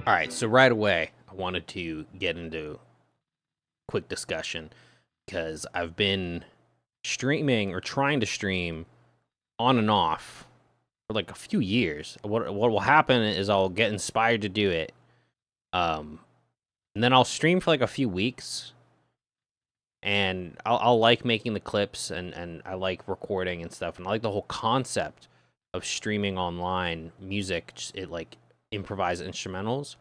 All right, so right away, I wanted to get into quick discussion because I've been streaming or trying to stream on and off for like a few years. What will happen is I'll get inspired to do it, and then I'll stream for like a few weeks, and I'll like making the clips and I like recording and stuff, and I like the whole concept of streaming online music. It like improvise instrumentals,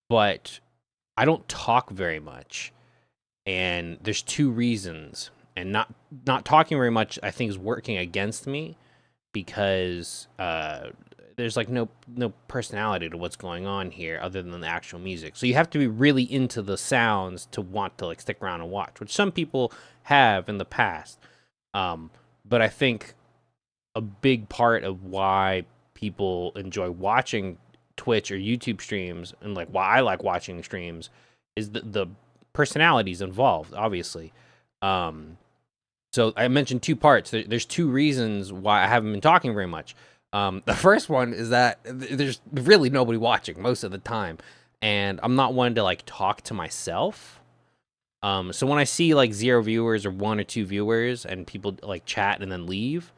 but I don't talk very much, and there's two reasons. And not talking very much, I think, is working against me because there's like no personality to what's going on here other than the actual music. So you have to be really into the sounds to want to like stick around and watch, which some people have in the past. But I think a big part of why people enjoy watching Twitch or YouTube streams, and like why I like watching streams, is the personalities involved, obviously. So I mentioned two parts. There's two reasons why I haven't been talking very much. The first one is that there's really nobody watching most of the time, and I'm not one to like talk to myself. So when I see like 0 viewers or 1 or 2 viewers and people like chat and then leave,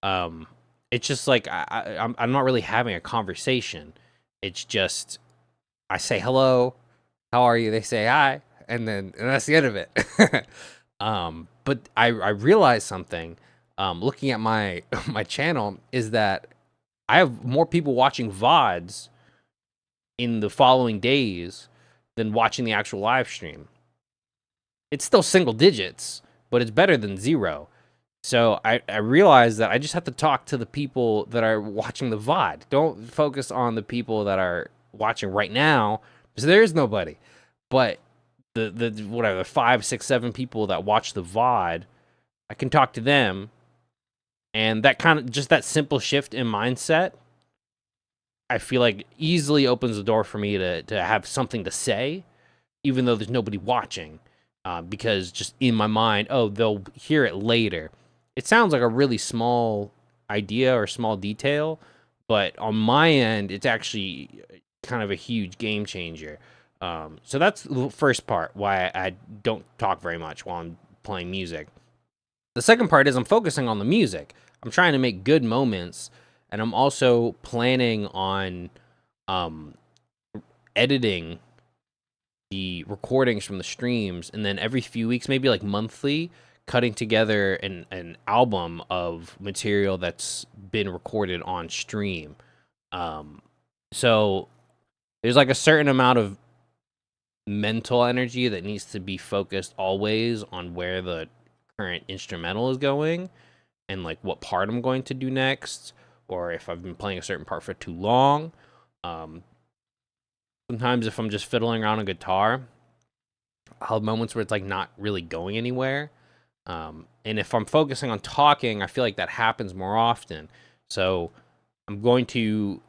it's just like I'm not really having a conversation. It's just I say hello, how are you? They say hi, and that's the end of it. But I realized something, looking at my my channel, is that I have more people watching VODs in the following days than watching the actual live stream. It's still single digits, but it's better than 0. So I realized that I just have to talk to the people that are watching the VOD. Don't focus on the people that are watching right now, because there is nobody. But the whatever 5, 6, 7 people that watch the VOD, I can talk to them, and that kind of just that simple shift in mindset, I feel like easily opens the door for me to have something to say, even though there's nobody watching, because just in my mind, oh, they'll hear it later. It sounds like a really small idea or small detail, but on my end, it's actually kind of a huge game changer. So that's the first part, why I don't talk very much while I'm playing music. The second part is I'm focusing on the music. I'm trying to make good moments, and I'm also planning on editing the recordings from the streams, and then every few weeks, maybe like monthly, cutting together an album of material that's been recorded on stream. So there's like a certain amount of mental energy that needs to be focused always on where the current instrumental is going and like what part I'm going to do next, or if I've been playing a certain part for too long. Sometimes if I'm just fiddling around a guitar, I'll have moments where it's like not really going anywhere. And if I'm focusing on talking, I feel like that happens more often. So I'm going to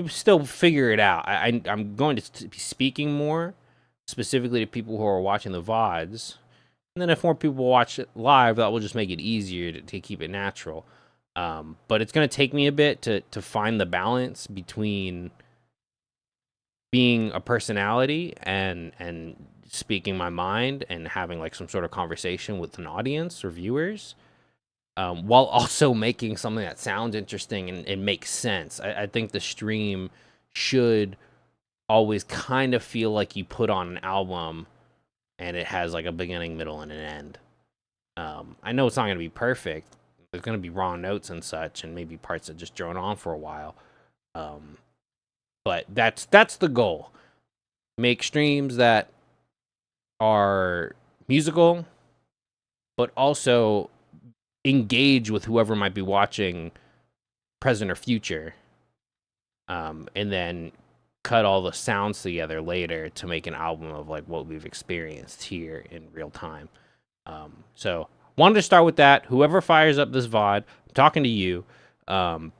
still figure it out. I'm going to be speaking more, specifically to people who are watching the VODs. And then if more people watch it live, that will just make it easier to keep it natural. But it's going to take me a bit to find the balance between being a personality and speaking my mind and having like some sort of conversation with an audience or viewers, while also making something that sounds interesting and makes sense. I think the stream should always kind of feel like you put on an album and it has like a beginning, middle, and an end. I know it's not going to be perfect. There's going to be wrong notes and such, and maybe parts that just drone on for a while. But that's the goal. Make streams that are musical, but also engage with whoever might be watching, present or future, and then cut all the sounds together later to make an album of like what we've experienced here in real time. So wanted to start with that. Whoever fires up this VOD, I'm talking to you,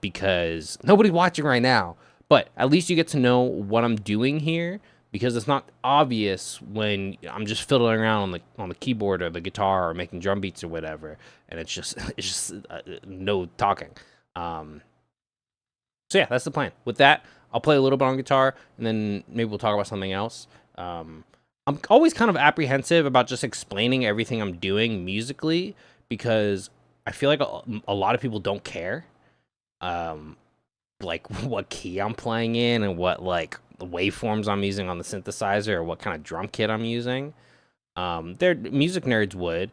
because nobody's watching right now, but at least you get to know what I'm doing here, because it's not obvious when I'm just fiddling around on the keyboard or the guitar or making drum beats or whatever, and it's just no talking. So yeah, that's the plan. With that, I'll play a little bit on guitar, and then maybe we'll talk about something else. I'm always kind of apprehensive about just explaining everything I'm doing musically because I feel like a lot of people don't care, like what key I'm playing in and what like waveforms I'm using on the synthesizer or what kind of drum kit I'm using. They're music nerds would,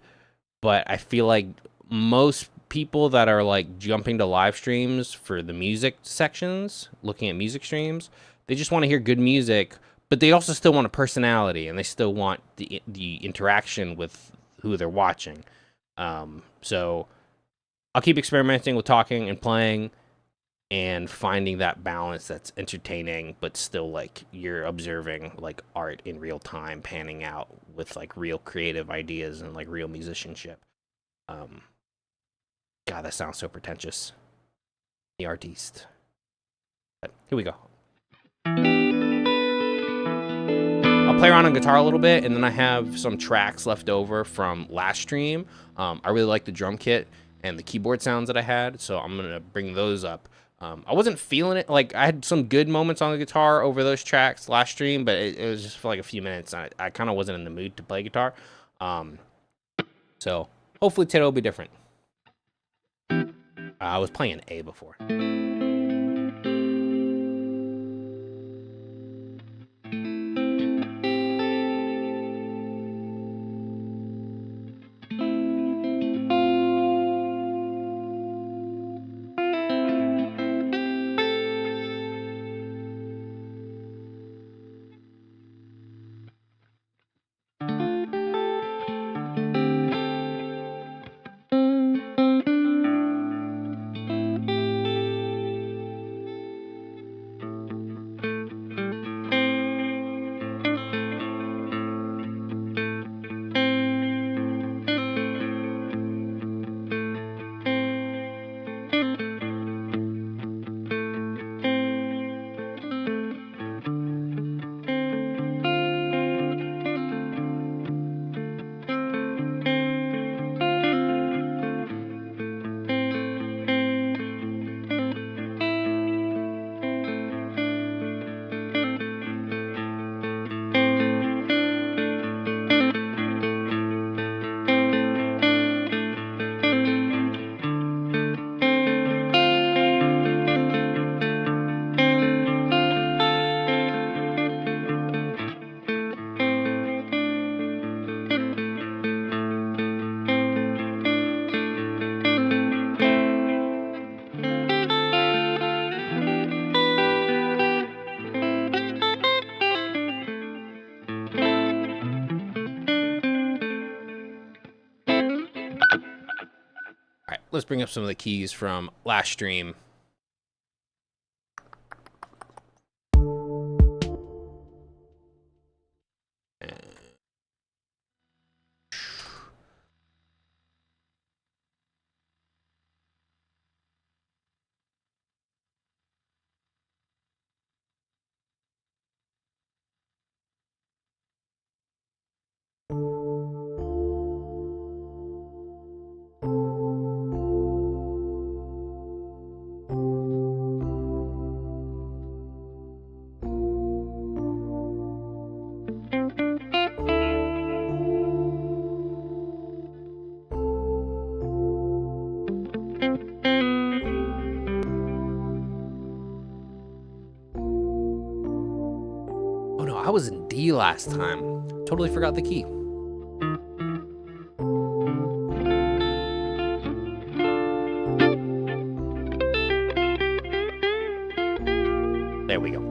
but I feel like most people that are like jumping to live streams for the music sections, looking at music streams, they just want to hear good music, but they also still want a personality and they still want the interaction with who they're watching. So I'll keep experimenting with talking and playing and finding that balance that's entertaining but still like you're observing like art in real time panning out with like real creative ideas and like real musicianship. God, that sounds so pretentious. The artiste. But here we go. I'll play around on guitar a little bit, and then I have some tracks left over from last stream. I really like the drum kit and the keyboard sounds that I had, so I'm gonna bring those up. I wasn't feeling it. Like, I had some good moments on the guitar over those tracks last stream, but it was just for like a few minutes. I kind of wasn't in the mood to play guitar. So hopefully today will be different. I was playing an A before. All right, let's bring up some of the keys from last stream. Oh no, I was in D last time. Totally forgot the key. There we go.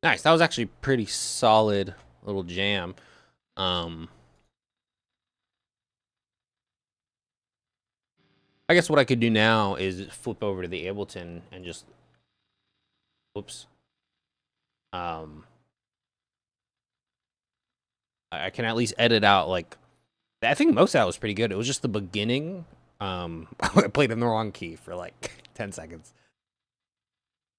Nice. That was actually pretty solid little jam. I guess what I could do now is flip over to the Ableton and just, whoops. I can at least edit out, like, I think most of that was pretty good. It was just the beginning. I played in the wrong key for like 10 seconds.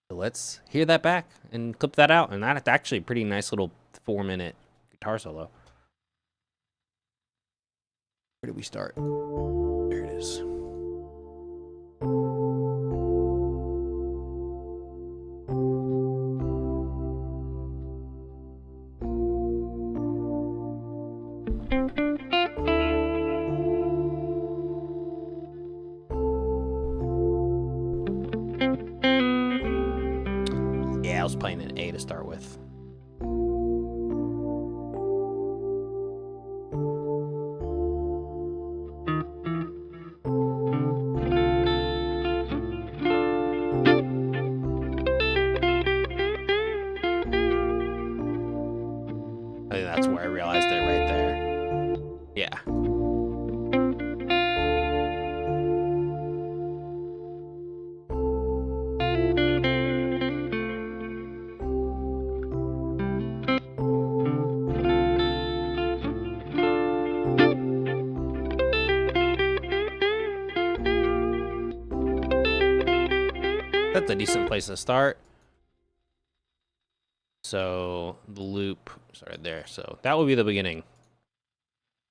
So let's hear that back and clip that out. And that's actually a pretty nice little 4-minute guitar solo. Where did we start? There it is. Yeah, I was playing an A to start with. I think that's where I realized it right there. Yeah. That's a decent place to start. So the loop started there. So that will be the beginning.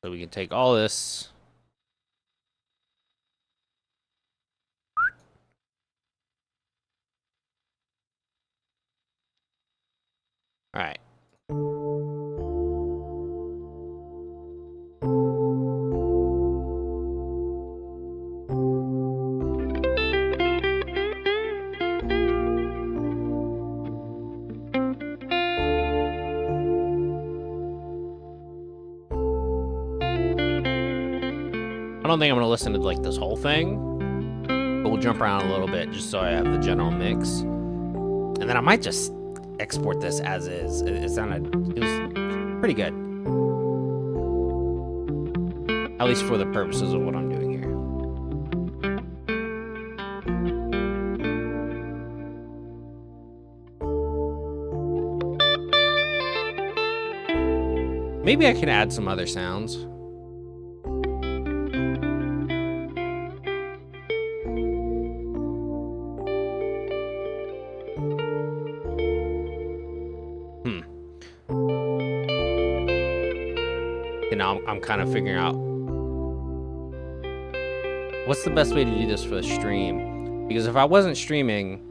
So we can take all this. All right. I don't think I'm gonna listen to like this whole thing, but we'll jump around a little bit just so I have the general mix, and then I might just export this as is. It was pretty good, at least for the purposes of what I'm doing here. Maybe I can add some other sounds. And now I'm kind of figuring out what's the best way to do this for the stream. Because if I wasn't streaming,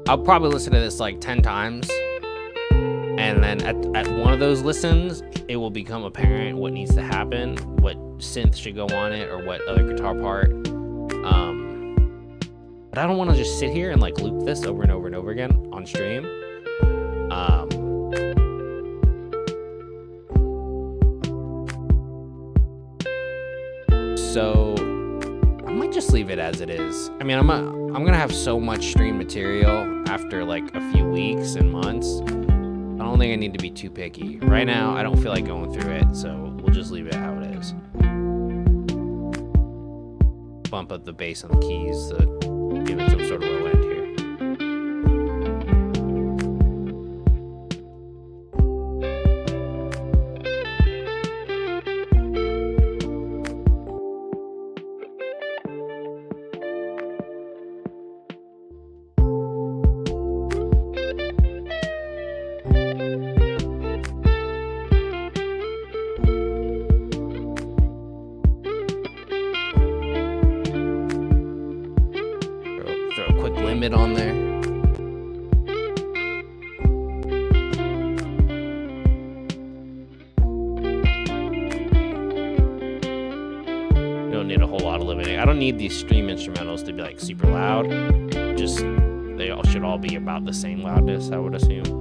I'll probably listen to this like 10 times. And then at one of those listens, it will become apparent what needs to happen, what synth should go on it, or what other guitar part. But I don't want to just sit here and like loop this over and over and over again on stream. So I might just leave it as it is. I mean, I'm gonna have so much stream material after like a few weeks and months. I don't think I need to be too picky. Right now, I don't feel like going through it, so we'll just leave it how it is. Bump up the bass on the keys to give it some sort of low end here. Throw a quick limit on there. You don't need a whole lot of limiting. I don't need these stream instrumentals to be like super loud. Just they all should all be about the same loudness, I would assume.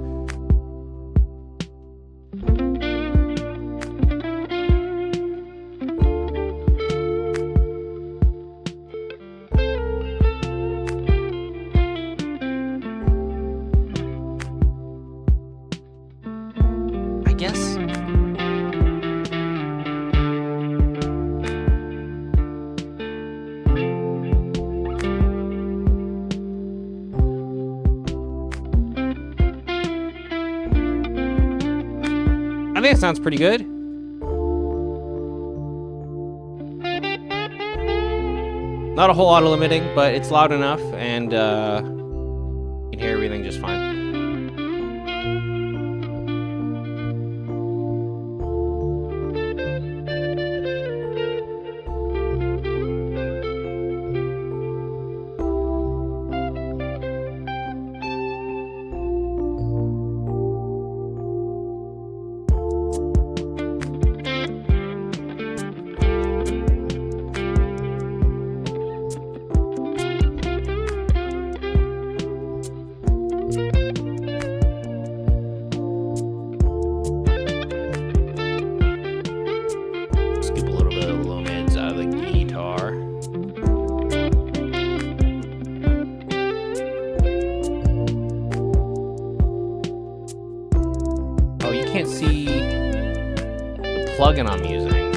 guess. I think it sounds pretty good. Not a whole lot of limiting, but it's loud enough, and you can hear everything just fine. Plugin I'm using.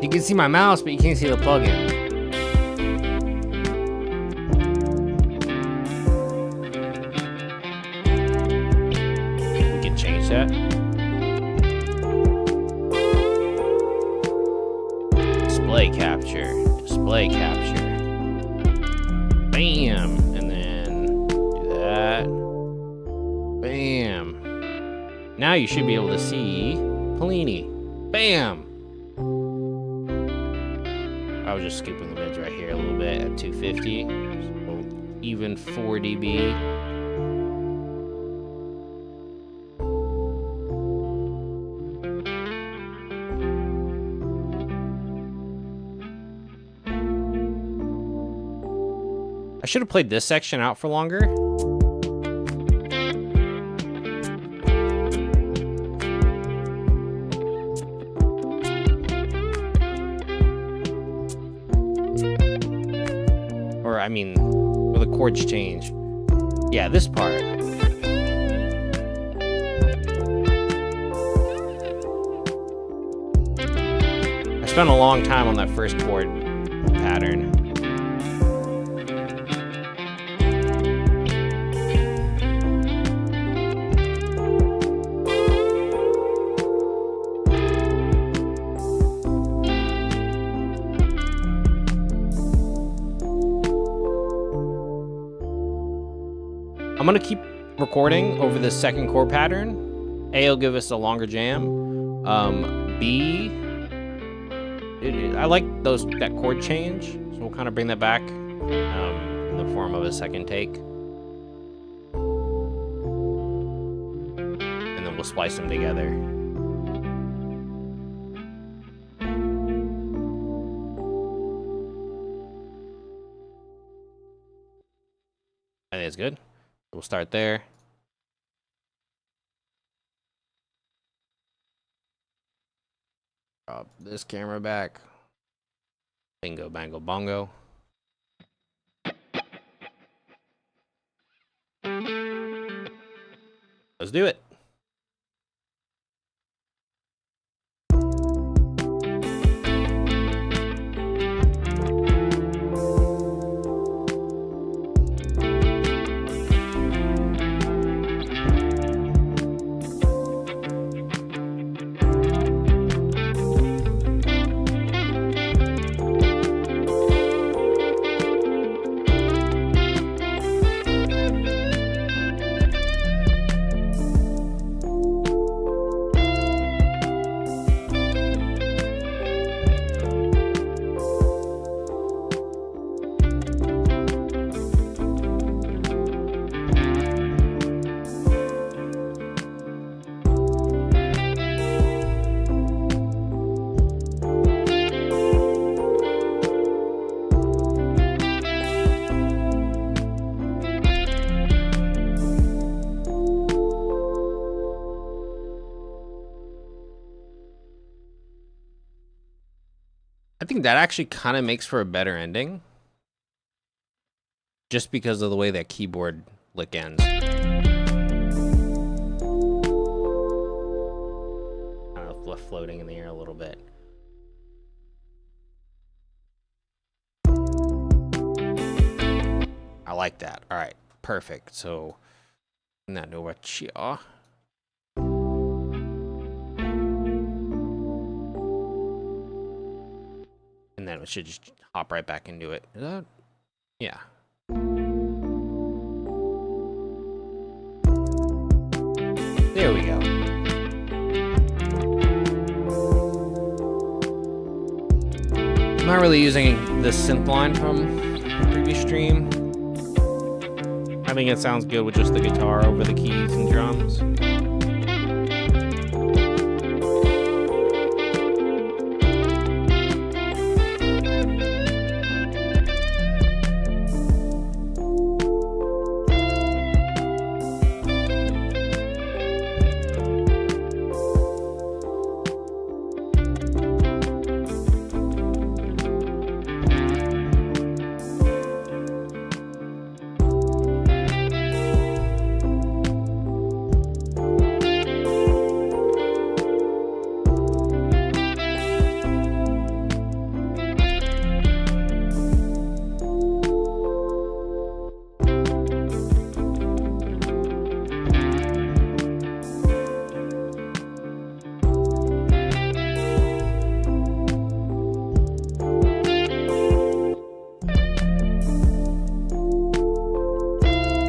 You can see my mouse, but you can't see the plugin. We can change that. Display capture. Display capture. Bam! And then do that. Bam. Now you should be able to see Polini. Bam! I was just skipping the mids right here a little bit at 250. So even 4 dB. I should have played this section out for longer. I mean, where the chords change. Yeah, this part. I spent a long time on that first chord pattern. I'm gonna keep recording over this second chord pattern. A will give us a longer jam. B, I like that chord change, so we'll kind of bring that back in the form of a second take, and then we'll splice them together. I think it's good. We'll start there. Drop this camera back. Bingo, bango, bongo. Let's do it. I think that actually kind of makes for a better ending, just because of the way that keyboard lick ends. left floating in the air a little bit. I like that. All right, perfect. So, now know what you are. And then it should just hop right back into it. Is that? Yeah. There we go. I'm not really using the synth line from the previous stream. I think it sounds good with just the guitar over the keys and drums.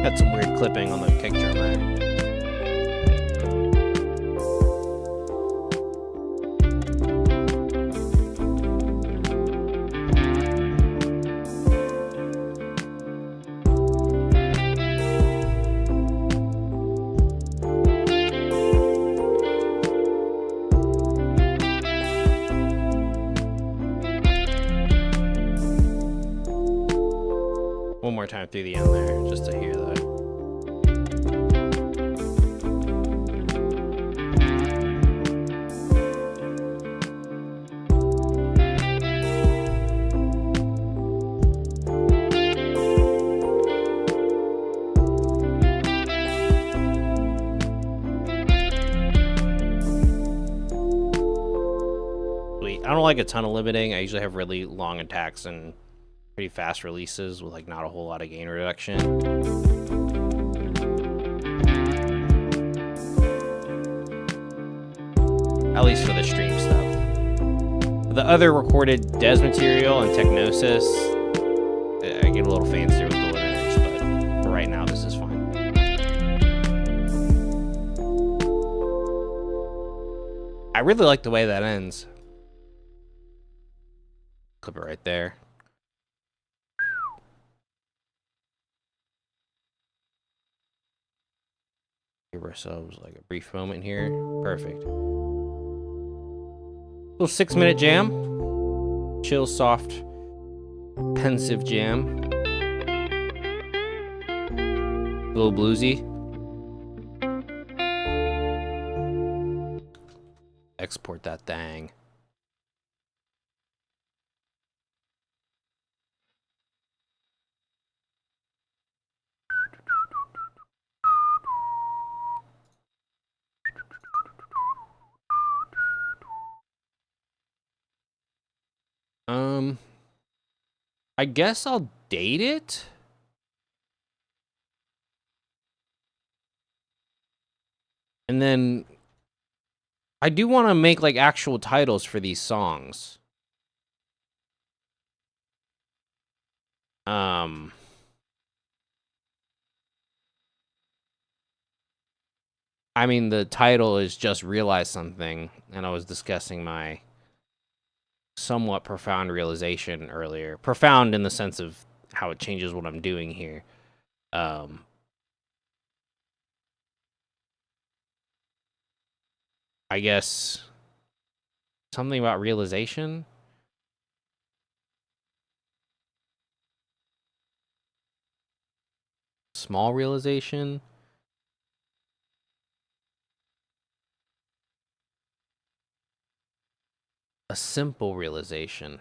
Had some weird clipping on the kick drum there. One more time through the end there, just to hear that. Sweet. I don't like a ton of limiting. I usually have really long attacks and pretty fast releases with like not a whole lot of gain reduction. At least for the stream stuff. The other recorded Des material and Technosis, I get a little fancier with the limiters, but for right now this is fine. I really like the way that ends. Clip it right there. Give ourselves like a brief moment here. Perfect. Little 6-minute jam. Chill, soft, pensive jam. A little bluesy. Export that thing. I guess I'll date it. And then I do want to make like actual titles for these songs. I mean, the title is Just Realize Something, and I was discussing my somewhat profound realization earlier. Profound in the sense of how it changes what I'm doing here. I guess something about realization. Small realization. A simple realization.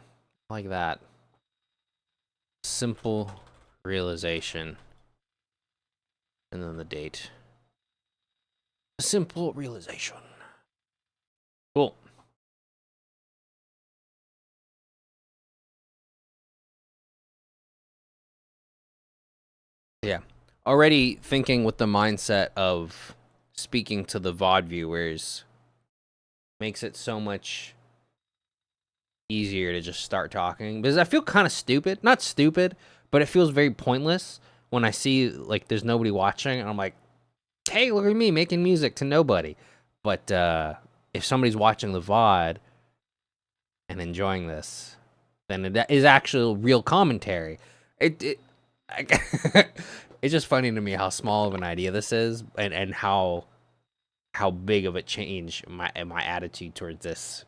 Like that. Simple realization. And then the date. A simple realization. Cool. Yeah. Already thinking with the mindset of speaking to the VOD viewers makes it so much easier to just start talking, because I feel kind of stupid. Not stupid, but it feels very pointless when I see like there's nobody watching and I'm like, hey, look at me making music to nobody. But if somebody's watching the VOD and enjoying this, then it is actual real commentary. It's just funny to me how small of an idea this is, and how big of a change my attitude towards this.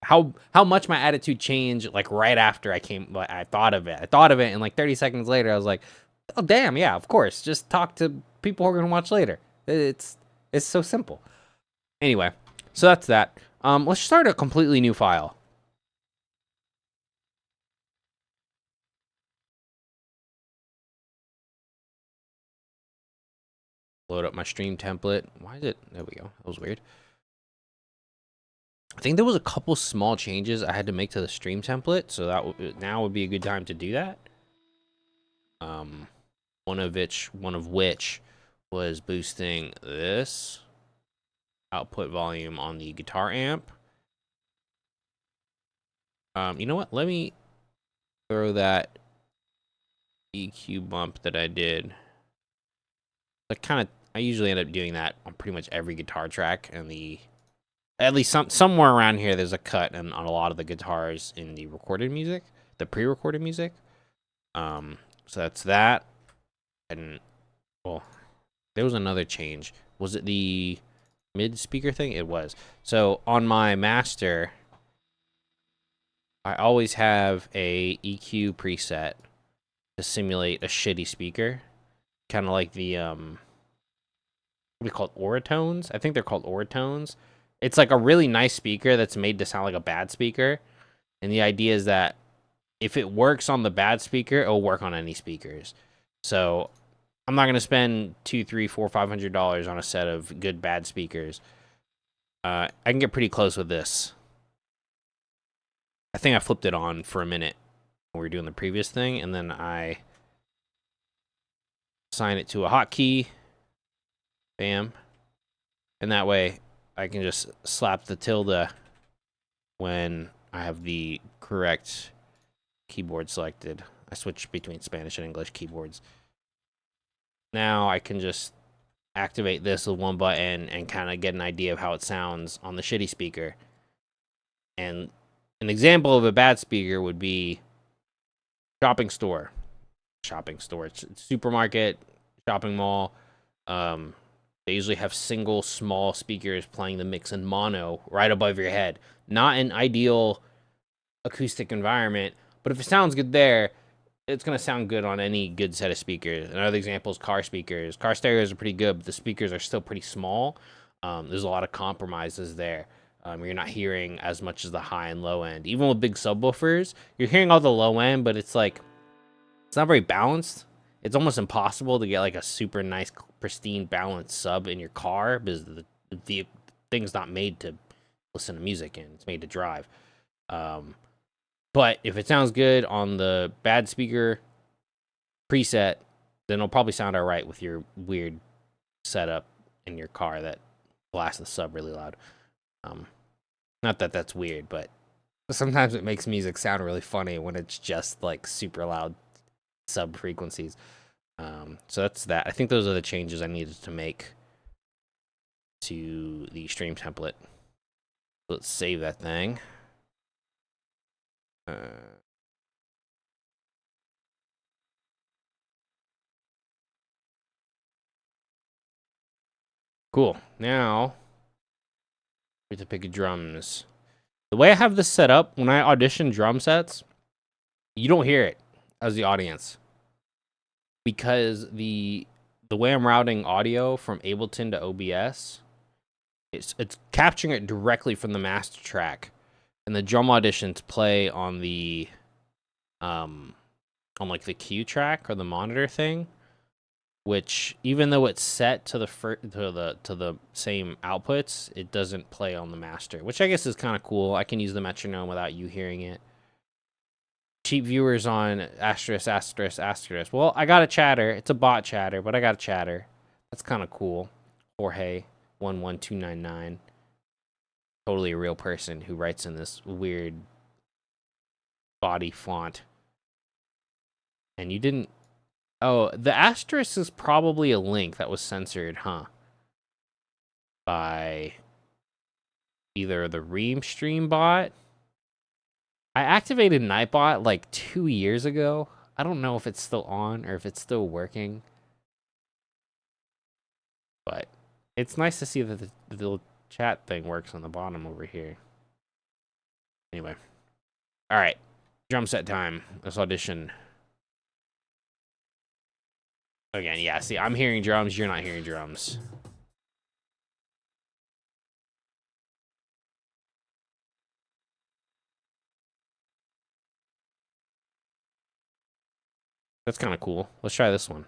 How much my attitude changed like right after I thought of it. And like 30 seconds later I was like, oh damn, yeah, of course. Just talk to people who are gonna watch later. It's so simple. Anyway, so that's that. Let's start a completely new file. Load up my stream template. Why is it? There we go. That was weird. I think there was a couple small changes I had to make to the stream template, so that now would be a good time to do that. One of which was boosting this output volume on the guitar amp. You know what? Let me throw that EQ bump that I did. I usually end up doing that on pretty much every guitar track, and at least somewhere around here there's a cut on a lot of the guitars in the recorded music, the pre-recorded music. So that's that. And well, there was another change. Was it the mid speaker thing? It was. So on my master, I always have a EQ preset to simulate a shitty speaker, kind of like the what do we call it, Oratones? I think they're called Oratones. It's like a really nice speaker that's made to sound like a bad speaker, and the idea is that if it works on the bad speaker, it'll work on any speakers. So I'm not gonna spend $200, $300, $400, $500 on a set of good bad speakers. I can get pretty close with this. I think I flipped it on for a minute when we were doing the previous thing, and then I assign it to a hotkey. Bam. And that way I can just slap the tilde when I have the correct keyboard selected. I switch between Spanish and English keyboards. Now I can just activate this with one button and kind of get an idea of how it sounds on the shitty speaker. And an example of a bad speaker would be shopping store, supermarket, shopping mall. They usually have single small speakers playing the mix in mono right above your head. Not an ideal acoustic environment, but if it sounds good there, it's going to sound good on any good set of speakers. Another example is car speakers. Car stereos are pretty good, but the speakers are still pretty small. There's a lot of compromises there. You're not hearing as much as the high and low end. Even with big subwoofers, you're hearing all the low end, but it's like, it's not very balanced. It's almost impossible to get like a super nice, pristine, balanced sub in your car, because the thing's not made to listen to music in. It's made to drive. But if it sounds good on the bad speaker preset, then it'll probably sound all right with your weird setup in your car that blasts the sub really loud. Not that that's weird, but sometimes it makes music sound really funny when it's just like super loud sub frequencies. So that's that. I think those are the changes I needed to make to the stream template. Let's save that thing. Cool. Now we have to pick drums. The way I have this set up, when I audition drum sets, you don't hear it as the audience, because the way I'm routing audio from Ableton to OBS, it's capturing it directly from the master track, and the drum auditions play on the on like the cue track or the monitor thing, which even though it's set to the same outputs, it doesn't play on the master, which I guess is kind of cool. I can use the metronome without you hearing it. cheap viewers on asterisk. Well, I got a chatter. It's a bot chatter, but I got a chatter. That's kind of cool. Jorge 11299. Totally a real person who writes in this weird body font. And you didn't... Oh, the asterisk is probably a link that was censored, huh? By either the Ream stream bot. I activated Nightbot like 2 years ago. I don't know if it's still on or if it's still working. But it's nice to see that the little chat thing works on the bottom over here. Anyway. Alright. Drum set time. Let's audition. Again, yeah, see, I'm hearing drums, you're not hearing drums. That's kind of cool. Let's try this one.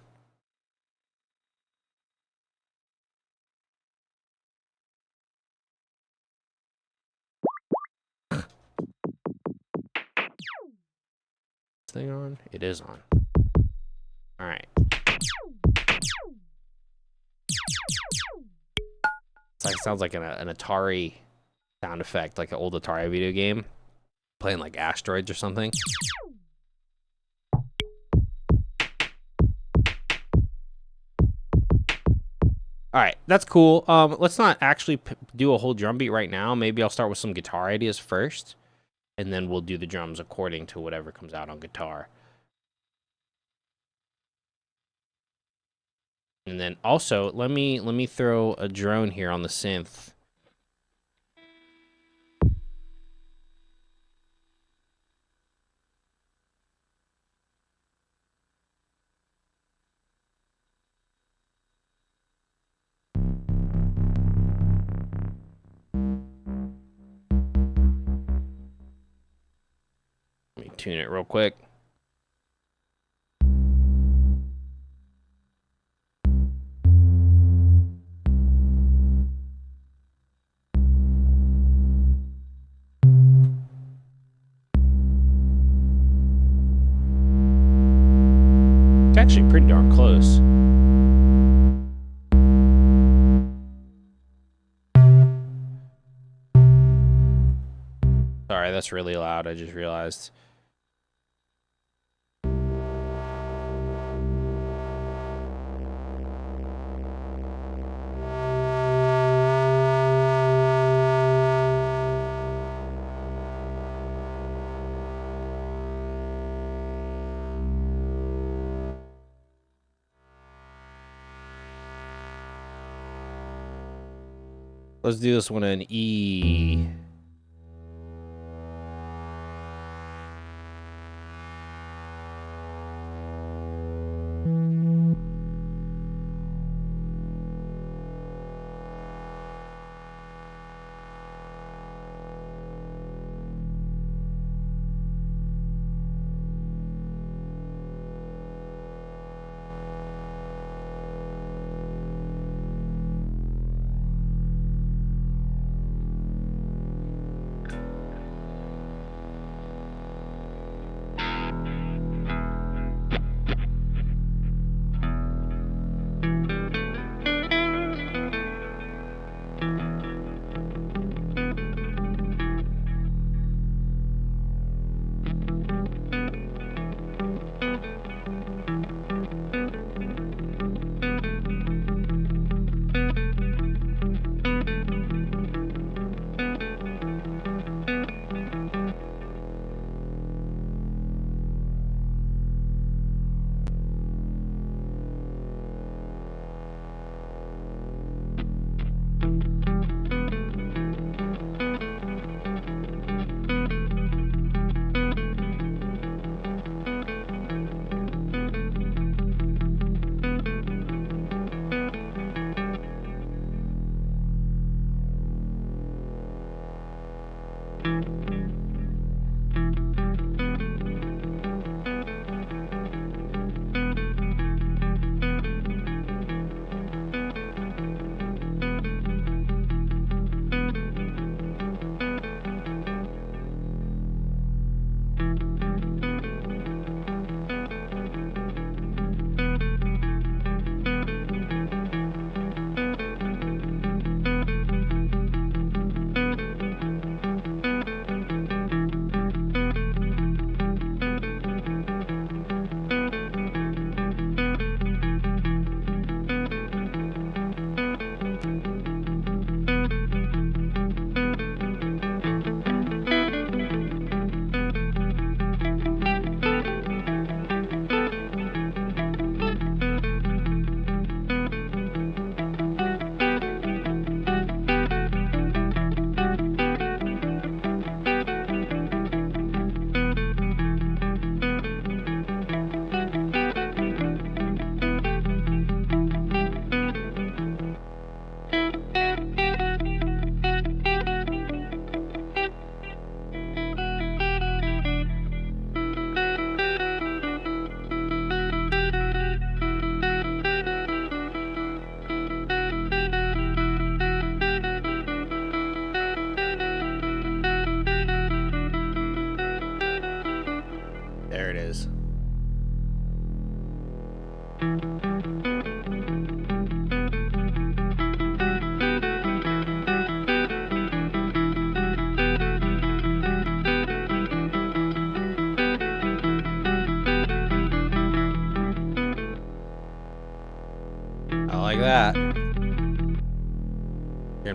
Thing on? It is on. All right. Sounds like an Atari sound effect, like an old Atari video game, playing like Asteroids or something. All right, that's cool. Let's not actually do a whole drum beat right now. Maybe I'll start with some guitar ideas first, and then we'll do the drums according to whatever comes out on guitar. And then also, let me throw a drone here on the synth. Let me tune it real quick. It's actually pretty darn close. Sorry, that's really loud. I just realized. Let's do this one in E.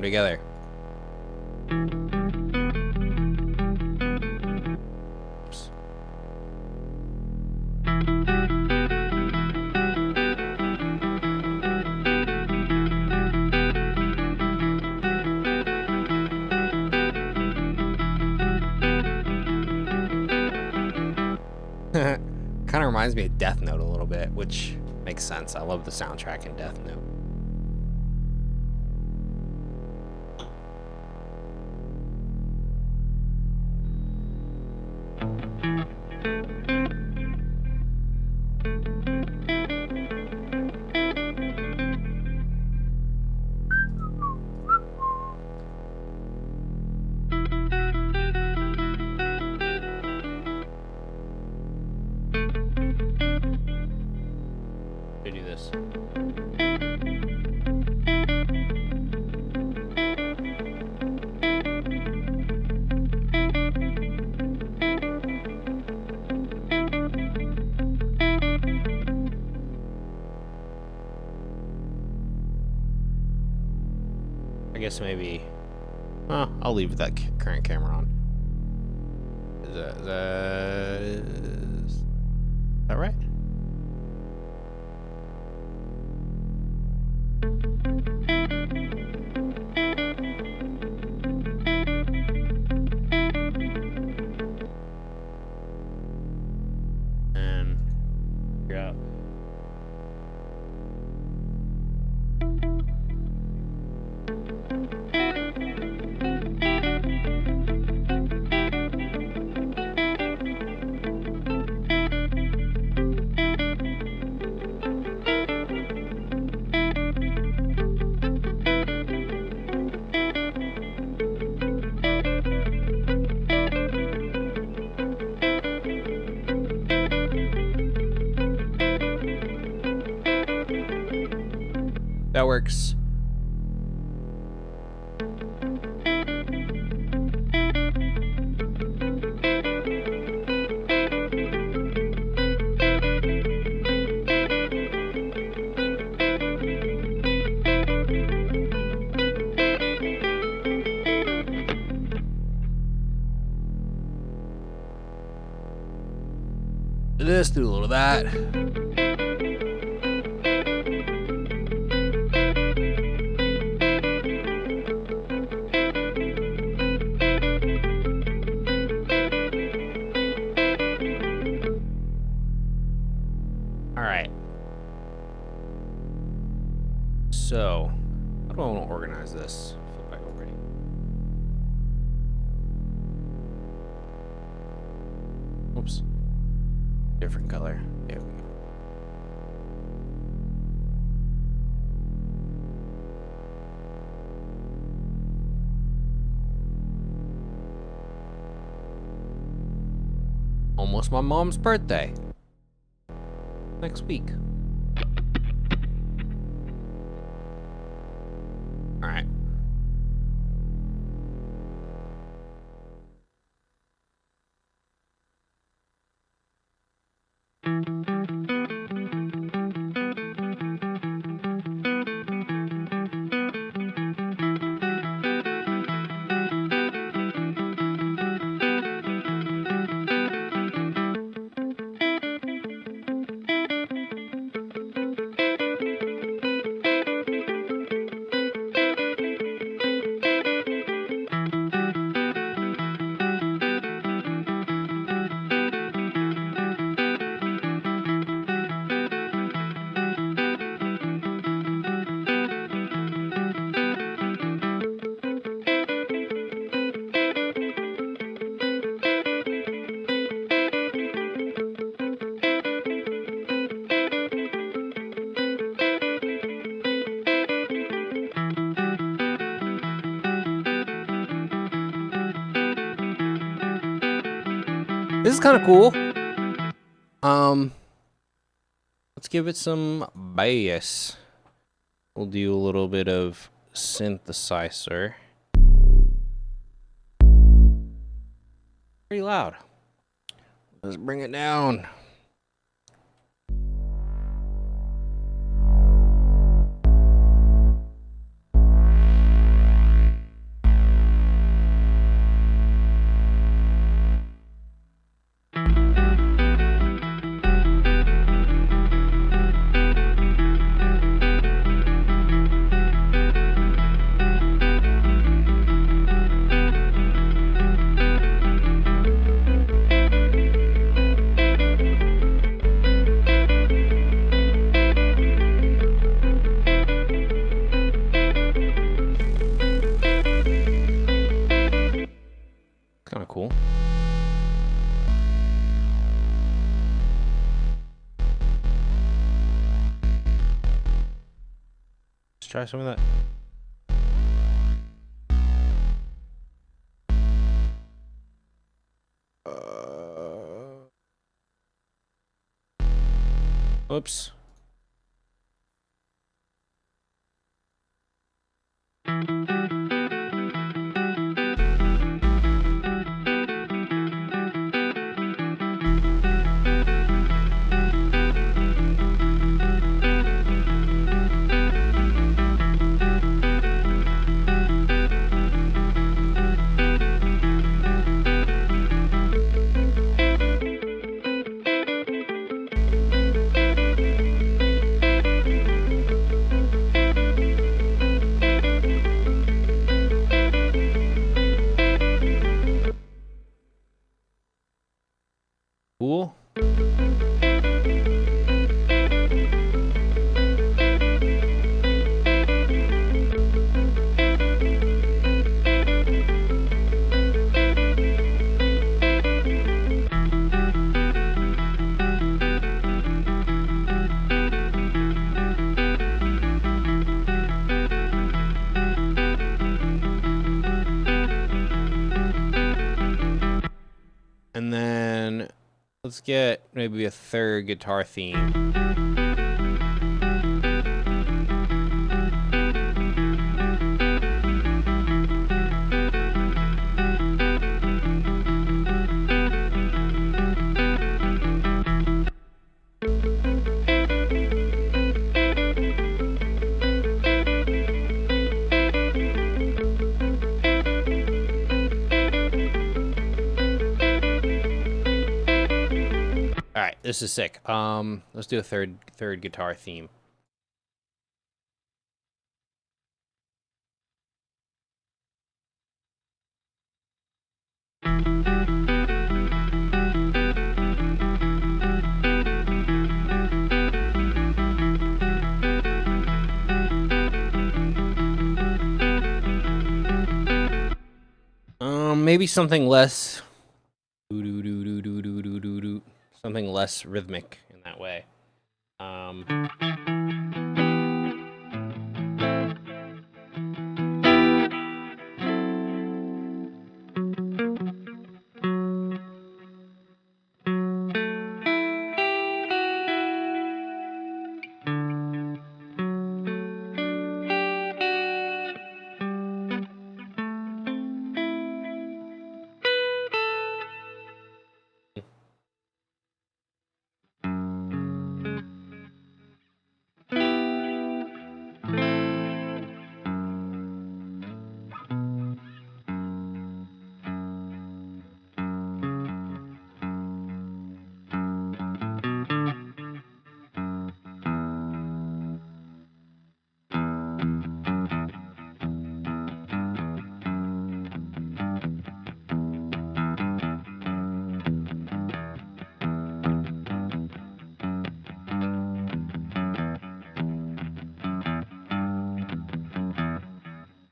together. Oops. Kind of reminds me of Death Note a little bit, which makes sense. I love the soundtrack in Death Note. To do this. I guess maybe. I'll leave that current camera on. Is that right? And figure out. That works. Do this, do a little of that. So, how do I want to organize this? Flip back already. Oops. Different color. There we go. Almost my mom's birthday. Next week. Alright. This is kind of cool. Let's give it some bass. We'll do a little bit of synthesizer. Pretty loud. Let's bring it down. of cool. Let's try some of that. Oops. Cool. And then let's get maybe a third guitar theme. All right, this is sick. Let's do a third guitar theme. Maybe something less something less rhythmic in that way.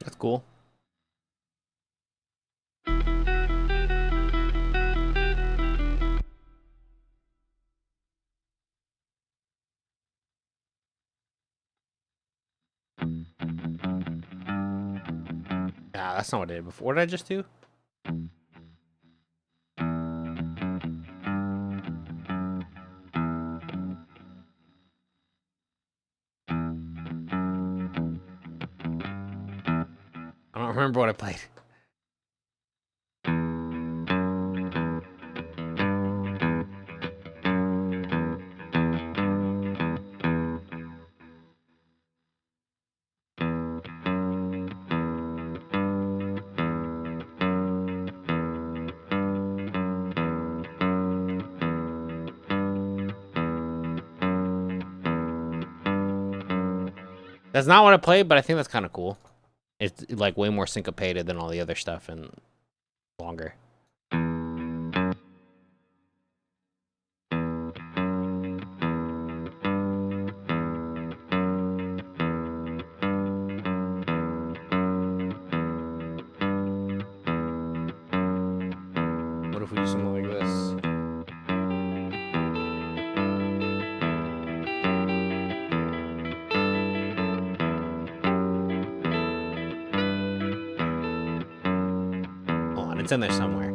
That's cool. Ah, that's not what I did before. What did I just do? I don't remember what I played. That's not what I played, but I think that's kind of cool. It's like way more syncopated than all the other stuff and longer. if we do something like this? Hold on, it's in there somewhere.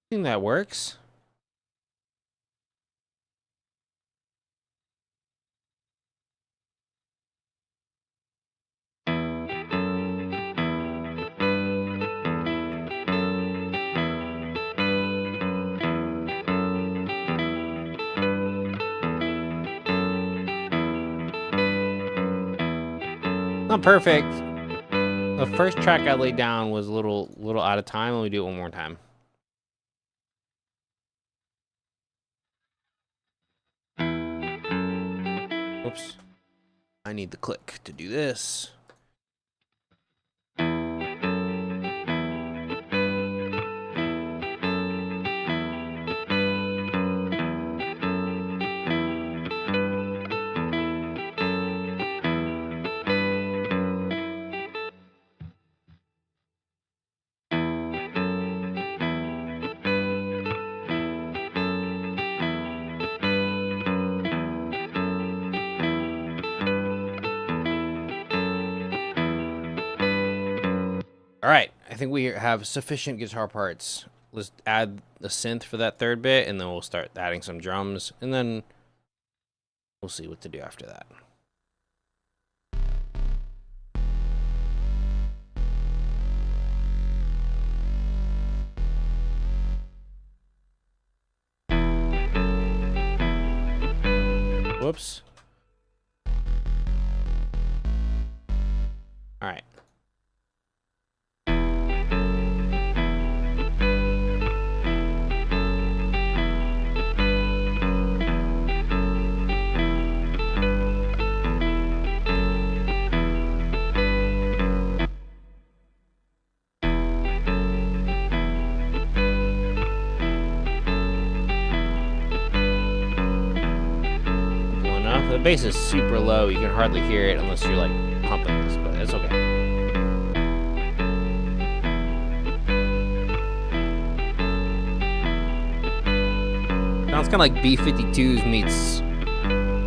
I think that works. Not perfect. The first track I laid down was a little out of time. Let me do it one more time. Oops. I need the click to do this. All right, I think we have sufficient guitar parts. Let's add the synth for that third bit, and then we'll start adding some drums, and then we'll see what to do after that. Whoops. All right. The bass is super low. You can hardly hear it unless you're like pumping this, but it's okay. Sounds kind of like B-52s meets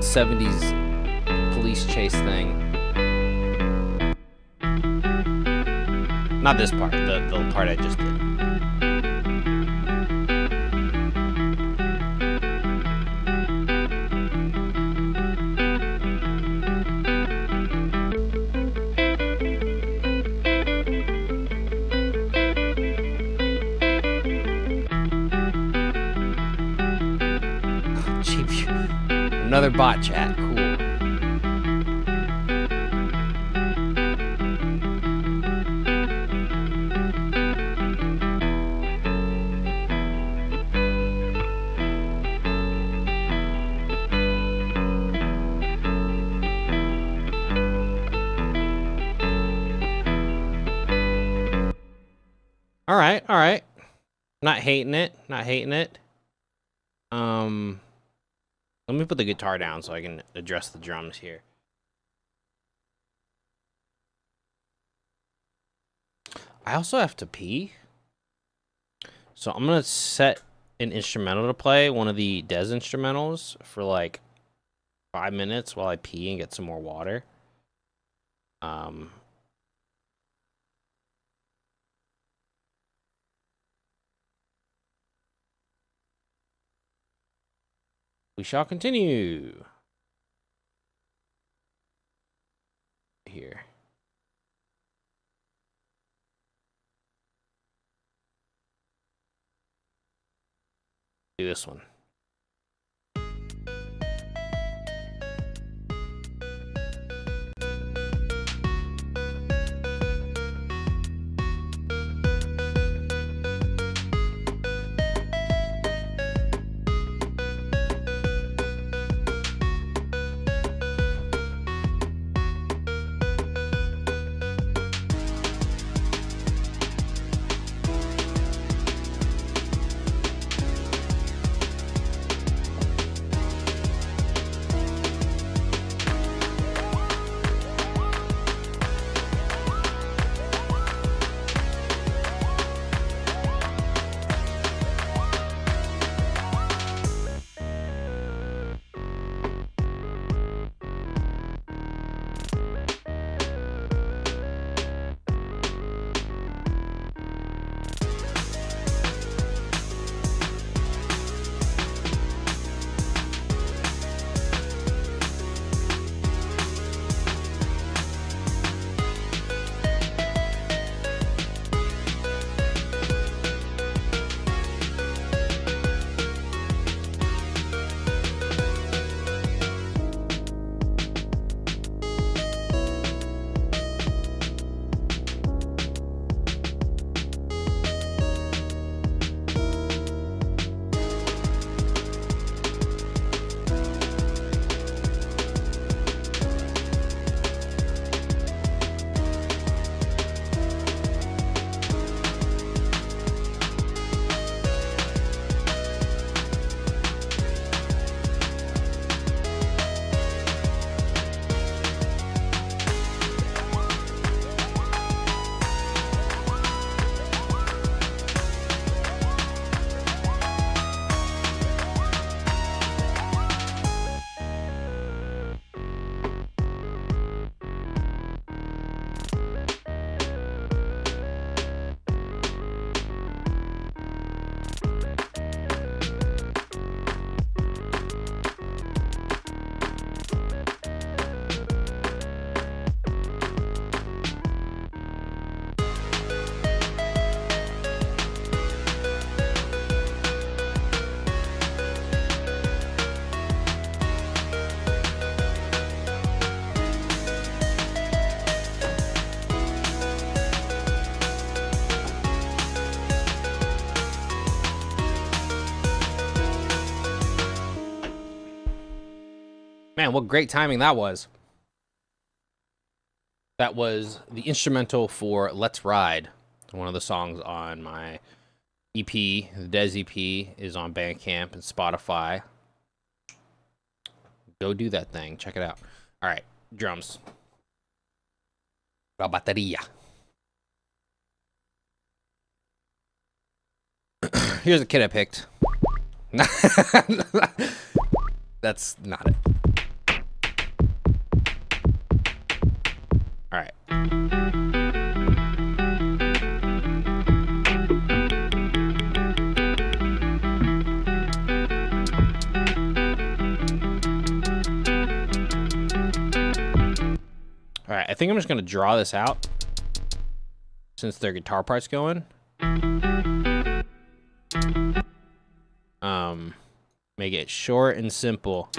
70s police chase thing. Not this part, the part I just did. Another bot chat, cool. All right. Not hating it, not hating it. Let me put the guitar down so I can address the drums here. I also have to pee. So I'm going to set an instrumental to play, one of the Des instrumentals, for like 5 minutes while I pee and get some more water. We shall continue. Here. Do this one. Man, what great timing that was. That was the instrumental for Let's Ride, one of the songs on my EP. The Dez EP is on Bandcamp and Spotify. Go do that thing. Check it out. All right, drums. La batería. Here's a kid I picked. That's not it. All right. All right, I think I'm just going to draw this out since their guitar part's going. Make it short and simple.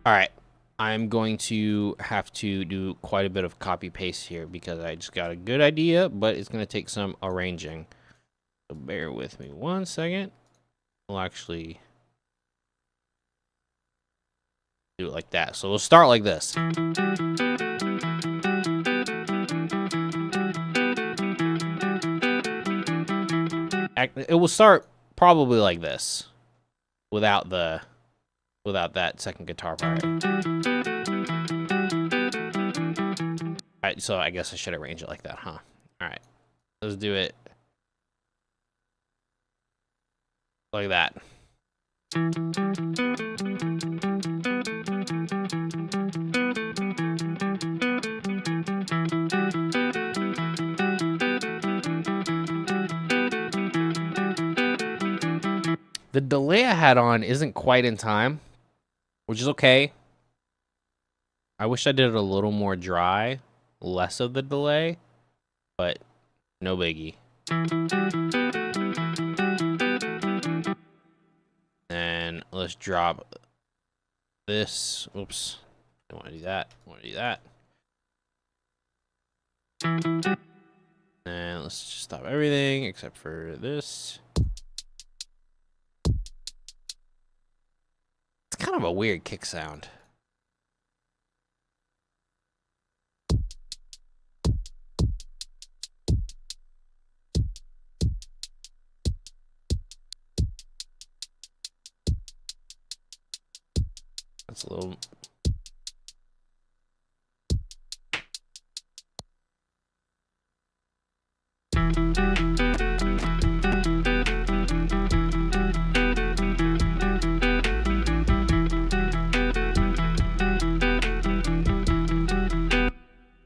All right, I'm going to have to do quite a bit of copy paste here because I just got a good idea, but it's going to take some arranging. So bear with me 1 second. We'll actually do it like that. So we'll start like this. It will start probably like this without that second guitar part. All right, so I guess I should arrange it like that, huh? All right, let's do it like that. The delay I had on isn't quite in time, which is okay. I wish I did it a little more dry, less of the delay, but no biggie. And let's drop this. Oops. Don't want to do that. I want to do that. And let's just stop everything except for this. It's kind of a weird kick sound. That's a little...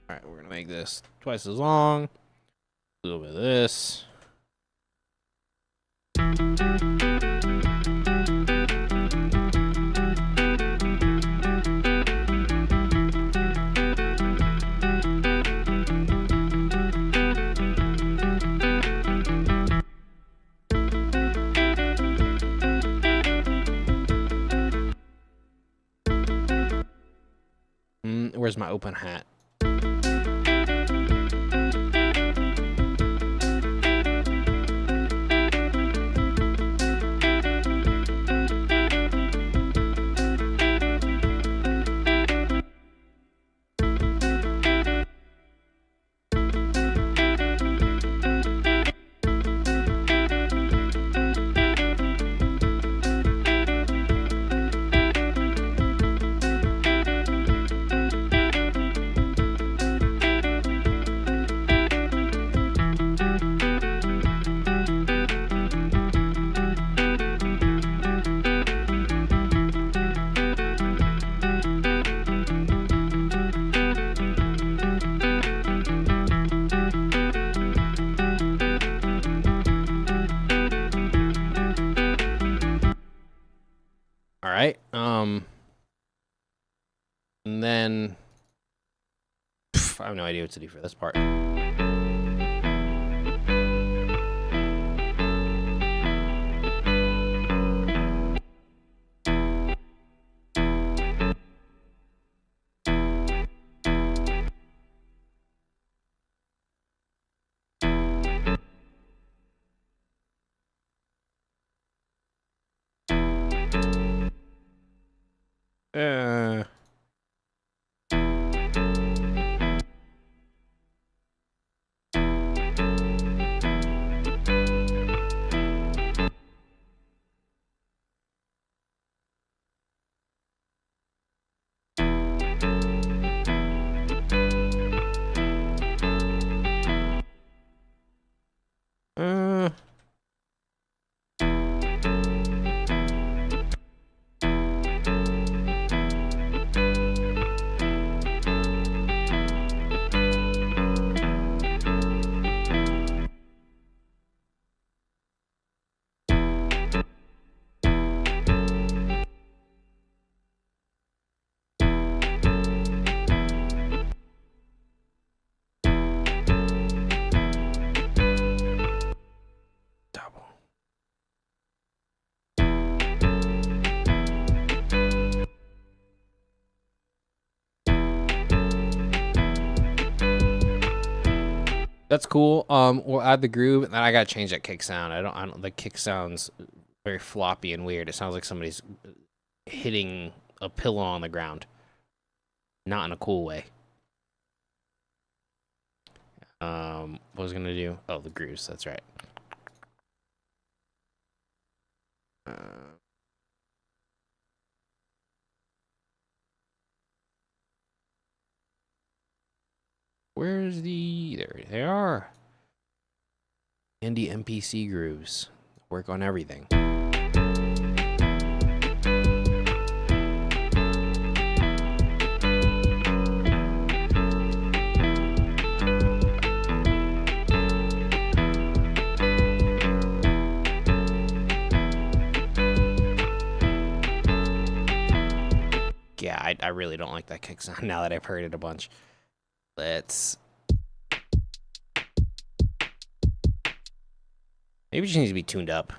Alright, we're gonna make this twice as long. A little bit of this. Where's my open hat? Alright, and then I have no idea what to do for this part. That's cool. We'll add the groove, and then I gotta change that kick sound. I don't. The kick sounds very floppy and weird. It sounds like somebody's hitting a pillow on the ground, not in a cool way. What was I gonna do? Oh, the grooves. That's right. Where's the... There they are. Handy MPC grooves. Work on everything. really don't like that kick sound now that I've heard it a bunch. Let's... Maybe it just needs to be tuned up.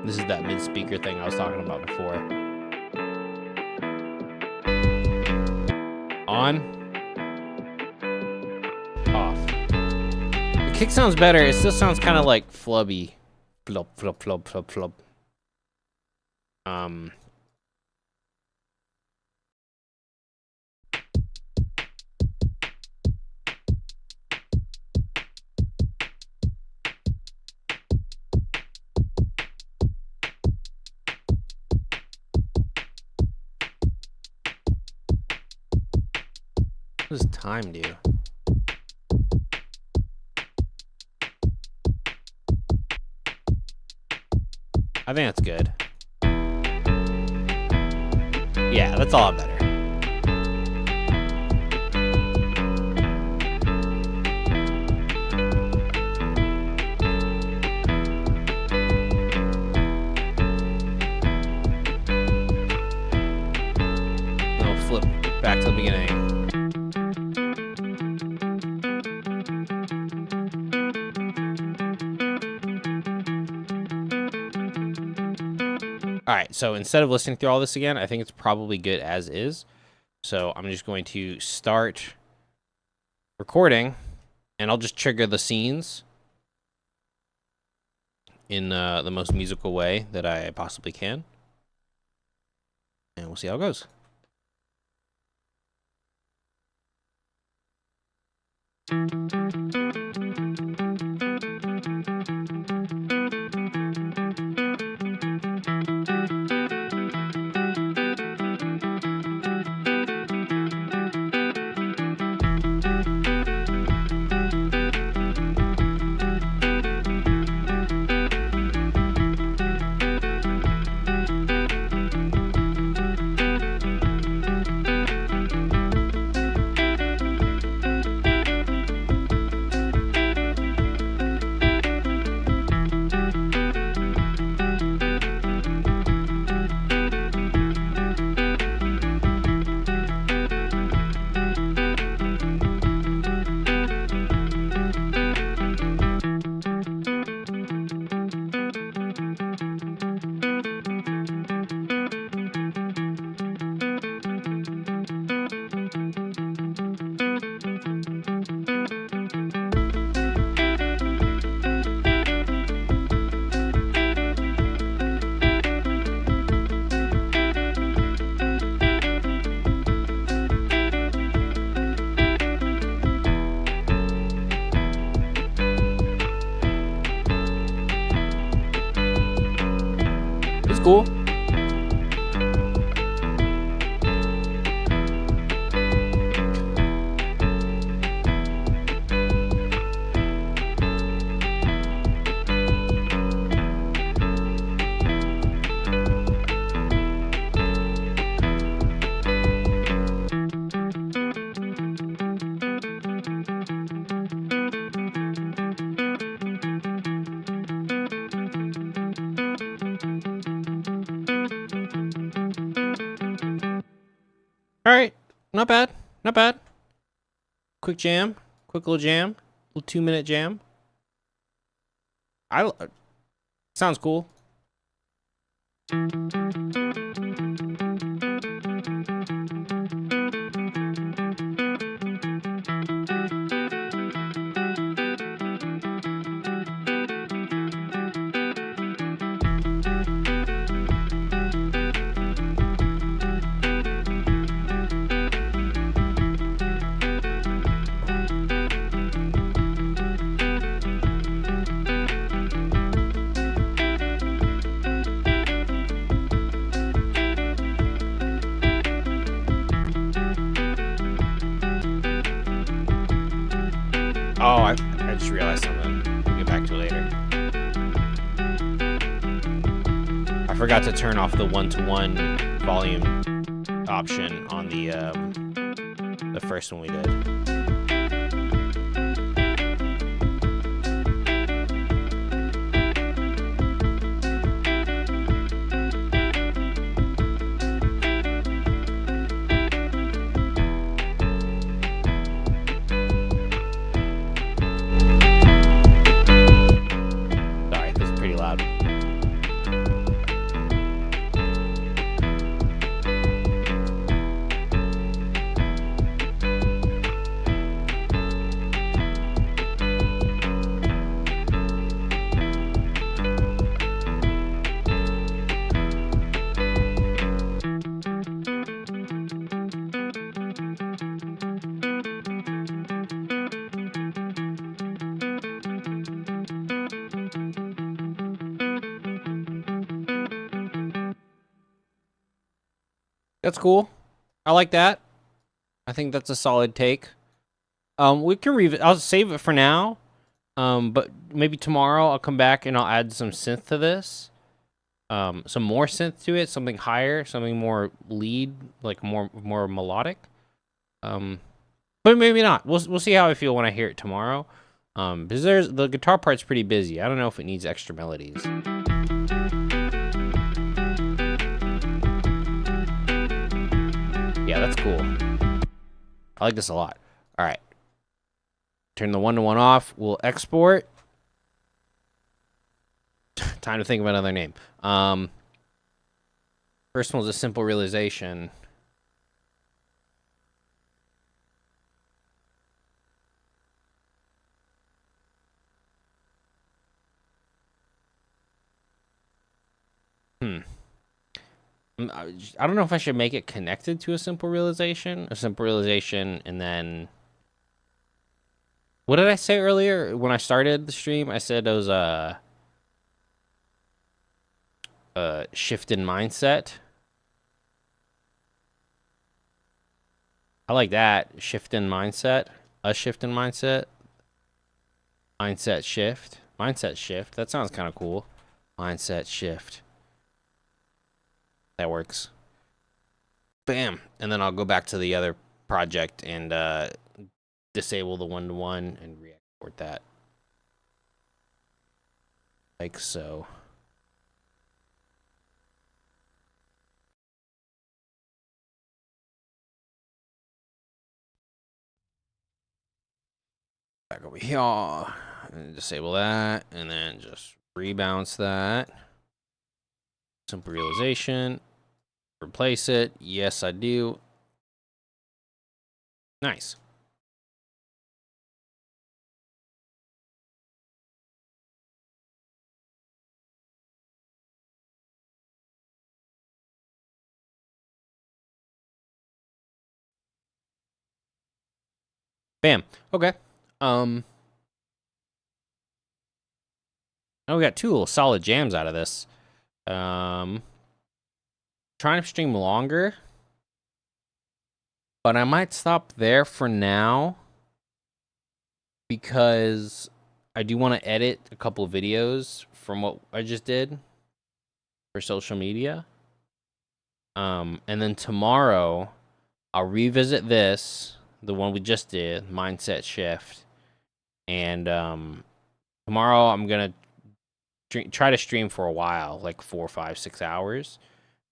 This is that mid-speaker thing I was talking about before. On. Off. The kick sounds better. It still sounds kind of like flubby. Flub, flub, flub, flub, flub. What does time do? I think that's good. Yeah, that's a lot better. I'll flip back to the beginning. Alright, so instead of listening through all this again, I think it's probably good as is. So I'm just going to start recording, and I'll just trigger the scenes in the most musical way that I possibly can. And we'll see how it goes. Cool. Alright, not bad, not bad. Quick jam, quick little jam, little 2-minute jam. Sounds cool. Oh, I just realized something. We'll get back to it later. forgot to turn off the 1-to-1 volume option on the first one we did. That's cool. I like that. I think that's a solid take. We can I'll save it for now. But maybe tomorrow I'll come back and I'll add some synth to this. Some more synth to it, something higher, something more lead, like more melodic. But maybe not. We'll see how I feel when I hear it tomorrow. Because the guitar part's pretty busy. I don't know if it needs extra melodies. Yeah, that's cool. I like this a lot. All right. Turn the 1-to-1 off. We'll export. Time to think of another name. First one was a simple realization. I don't know if I should make it connected to a simple realization, and then what did I say earlier when I started the stream? I said it was a shift in mindset. I like that. Shift in mindset. A shift in mindset. Mindset shift. Mindset shift. That sounds kind of cool. Mindset shift. That works. Bam. And then I'll go back to the other project and disable the 1-to-1 and re-export that. Like so. Back over here. And disable that. And then just rebounce that. Simple realization. Replace it. Yes, I do. Nice. Bam. Okay. Now we got 2 little solid jams out of this. Trying to stream longer, but I might stop there for now because I do want to edit a couple of videos from what I just did for social media. And then tomorrow I'll revisit this, the one we just did, Mindset Shift. And tomorrow I'm going to try to stream for a while, like 4, 5, 6 hours.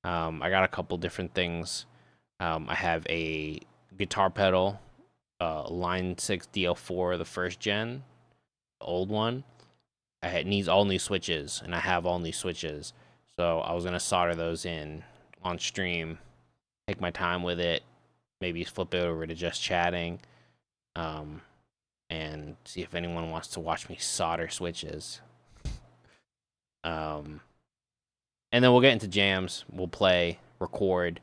I got a couple different things. I have a guitar pedal, Line 6 DL4, the first gen, the old one. It needs all new switches, and I have all new switches. So I was going to solder those in on stream, take my time with it, maybe flip it over to just chatting, and see if anyone wants to watch me solder switches. And then we'll get into jams. We'll play, record,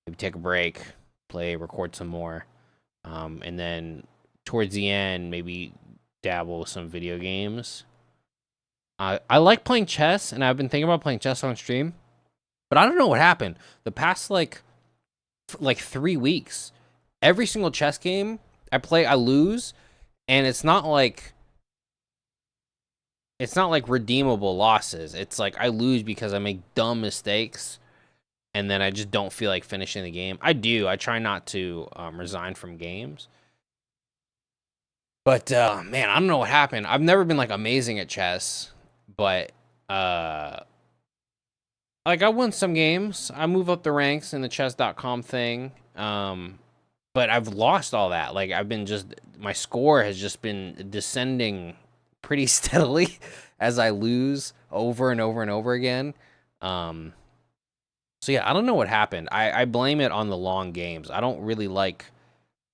maybe take a break, play, record some more. And then towards the end, maybe dabble with some video games. I like playing chess, and I've been thinking about playing chess on stream. But I don't know what happened. The past, like 3 weeks, every single chess game I play, I lose. And it's not like it's not like redeemable losses. It's like I lose because I make dumb mistakes, and then I just don't feel like finishing the game. I do. I try not to resign from games. But man, I don't know what happened. I've never been like amazing at chess, but like I won some games. I move up the ranks in the chess.com thing. But I've lost all that. Like I've been just my score has just been descending pretty steadily as I lose over and over and over again. So yeah, I don't know what happened. I blame it on the long games. I don't really like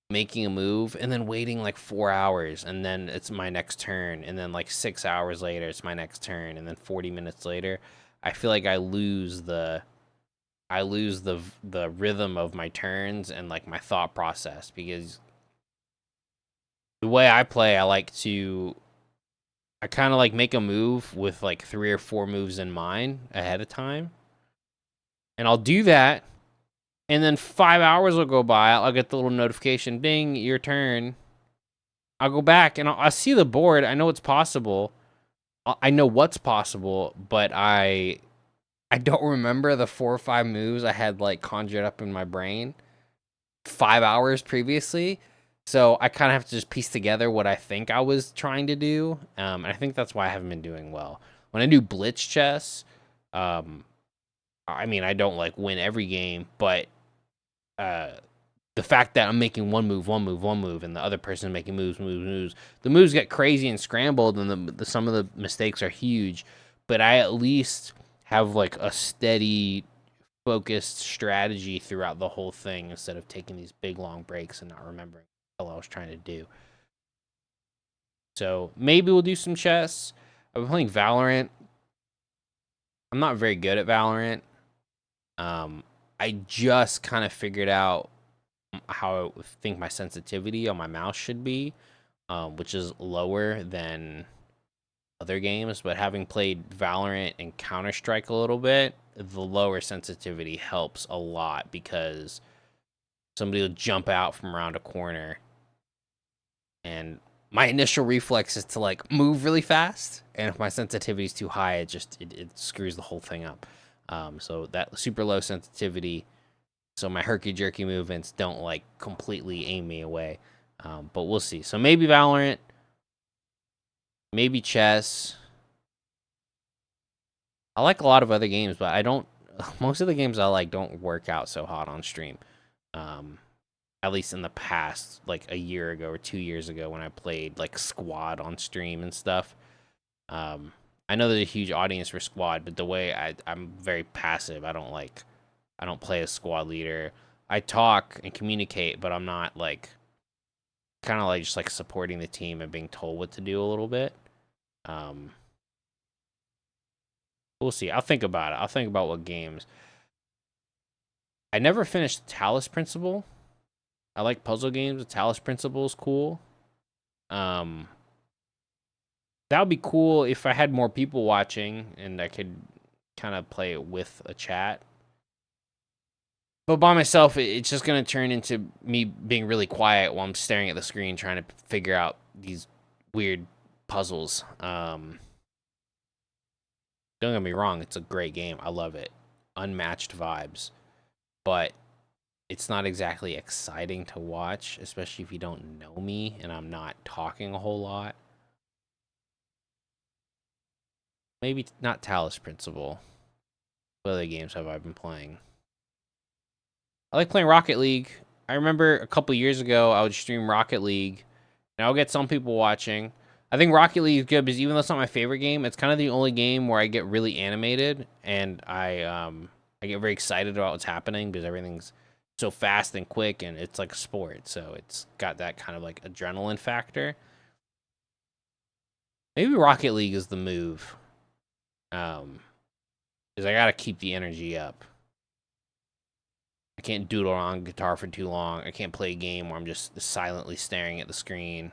making a move and then waiting like 4 hours and then it's my next turn, and then like 6 hours later it's my next turn, and then 40 minutes later I feel like I lose the rhythm of my turns and like my thought process, because the way I play, I kind of like make a move with like 3 or 4 moves in mind ahead of time, and I'll do that, and then 5 hours will go by. I'll get the little notification, ding, your turn. I'll go back and I'll see the board. I know it's possible. I know what's possible, but I don't remember the 4 or 5 moves I had like conjured up in my brain 5 hours previously. So I kind of have to just piece together what I think I was trying to do. And I think that's why I haven't been doing well. When I do blitz chess, I mean, I don't like win every game, but the fact that I'm making one move, and the other person making moves, the moves get crazy and scrambled, and some of the mistakes are huge. But I at least have like a steady, focused strategy throughout the whole thing instead of taking these big long breaks and not remembering what I was trying to do. So maybe we'll do some chess. I've been playing Valorant. I'm not very good at Valorant. I just kind of figured out how I think my sensitivity on my mouse should be, which is lower than other games. But having played Valorant and Counter-Strike a little bit, the lower sensitivity helps a lot, because somebody will jump out from around a corner and my initial reflex is to like move really fast, and if my sensitivity is too high, it screws the whole thing up. So that super low sensitivity, so my herky jerky movements don't like completely aim me away. But we'll see. So maybe Valorant, maybe chess. I like a lot of other games, but I don't. Most of the games I like don't work out so hot on stream. At least in the past, like a year ago or 2 years ago, when I played like Squad on stream and stuff. I know there's a huge audience for Squad, but the way I'm very passive. I don't play as squad leader. I talk and communicate, but I'm not like kind of like just like supporting the team and being told what to do a little bit. We'll see. I'll think about it. I'll think about what games. I never finished Talos Principle. I like puzzle games. The Talos Principle is cool. That would be cool if I had more people watching and I could kind of play it with a chat. But by myself, it's just going to turn into me being really quiet while I'm staring at the screen trying to figure out these weird puzzles. Don't get me wrong, it's a great game. I love it. Unmatched vibes. But it's not exactly exciting to watch, especially if you don't know me and I'm not talking a whole lot. Maybe not Talos Principle. What other games have I been playing? I like playing Rocket League. I remember a couple years ago, I would stream Rocket League, and I'll get some people watching. I think Rocket League is good because even though it's not my favorite game, it's kind of the only game where I get really animated, and I get very excited about what's happening because everything's so fast and quick, and it's like a sport, so it's got that kind of like adrenaline factor. Maybe Rocket League is the move, because I gotta keep the energy up. I can't doodle on guitar for too long. I can't play a game where I'm just silently staring at the screen.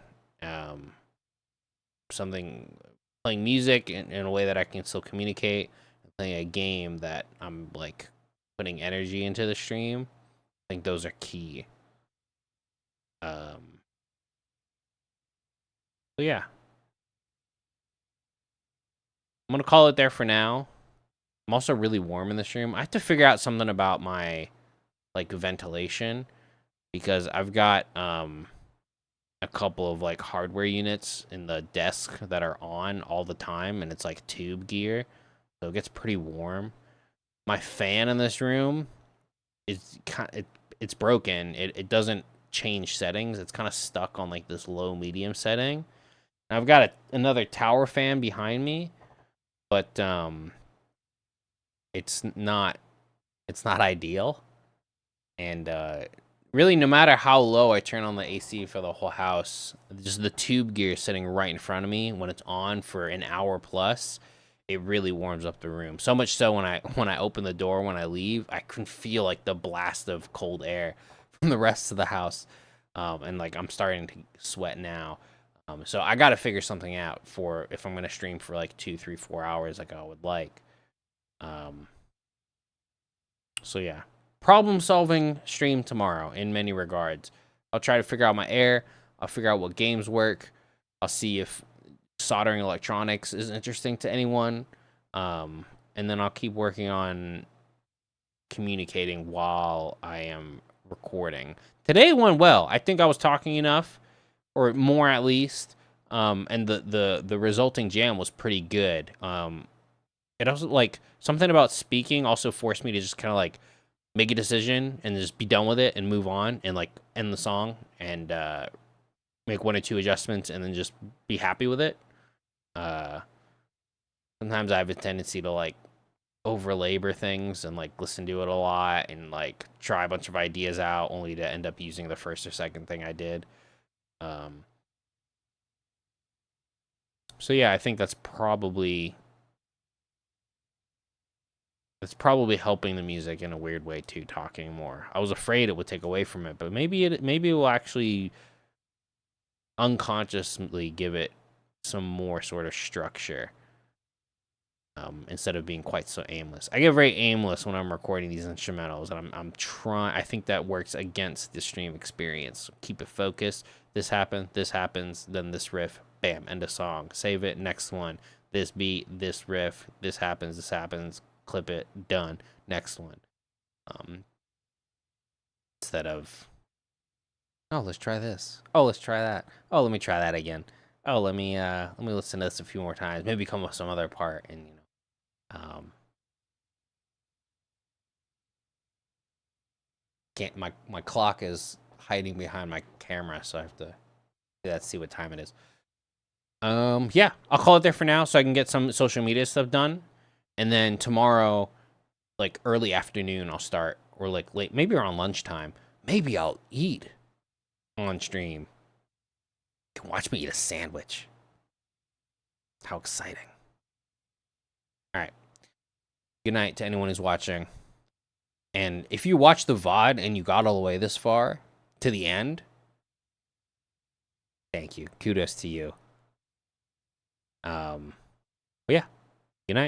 Playing music in a way that I can still communicate. Playing a game that I'm like putting energy into the stream. I think those are key. So yeah. I'm gonna call it there for now. I'm also really warm in this room. I have to figure out something about my like ventilation because I've got a couple of like hardware units in the desk that are on all the time, and it's like tube gear, so it gets pretty warm. My fan in this room is it's broken. It doesn't change settings. It's kind of stuck on like this low medium setting. And I've got another tower fan behind me, but it's not ideal. And really, no matter how low I turn on the AC for the whole house, just the tube gear sitting right in front of me when it's on for an hour plus, it really warms up the room. So much so when I open the door when I leave, I can feel like the blast of cold air from the rest of the house, and like I'm starting to sweat now. So I got to figure something out for if I'm gonna stream for like 2, 3, 4 hours like I would like. So yeah, problem solving stream tomorrow in many regards. I'll try to figure out my air. I'll figure out what games work. I'll see if soldering electronics is interesting to anyone. And then I'll keep working on communicating while I am recording. Today went well. I think I was talking enough, or more at least. And the resulting jam was pretty good. It also like something about speaking also forced me to just kind of like make a decision and just be done with it and move on and like end the song and make 1 or 2 adjustments and then just be happy with it. Sometimes I have a tendency to like over labor things and like listen to it a lot and like try a bunch of ideas out only to end up using the first or second thing I did. So yeah, I think that's probably helping the music in a weird way too, talking more. I was afraid it would take away from it, but maybe it will actually unconsciously give it some more sort of structure. Instead of being quite so aimless. I get very aimless when I'm recording these instrumentals, and I'm trying. I think that works against the stream experience. So keep it focused. This happens, then this riff, bam, end of song. Save it, next one. This beat, this riff, this happens, clip it, done, next one. Instead of, oh, let's try this. Oh, let's try that. Oh, let me try that again. Oh, let me listen to this a few more times. Maybe come up with some other part, and can't my clock is hiding behind my camera, so I have to see what time it is. Yeah, I'll call it there for now so I can get some social media stuff done. And then tomorrow, like early afternoon, I'll start, or like late, maybe around lunchtime. Maybe I'll eat on stream. You can watch me eat a sandwich. How exciting. All right. Good night to anyone who's watching. And if you watch the VOD and you got all the way this far to the end, thank you. Kudos to you. Yeah. Good night.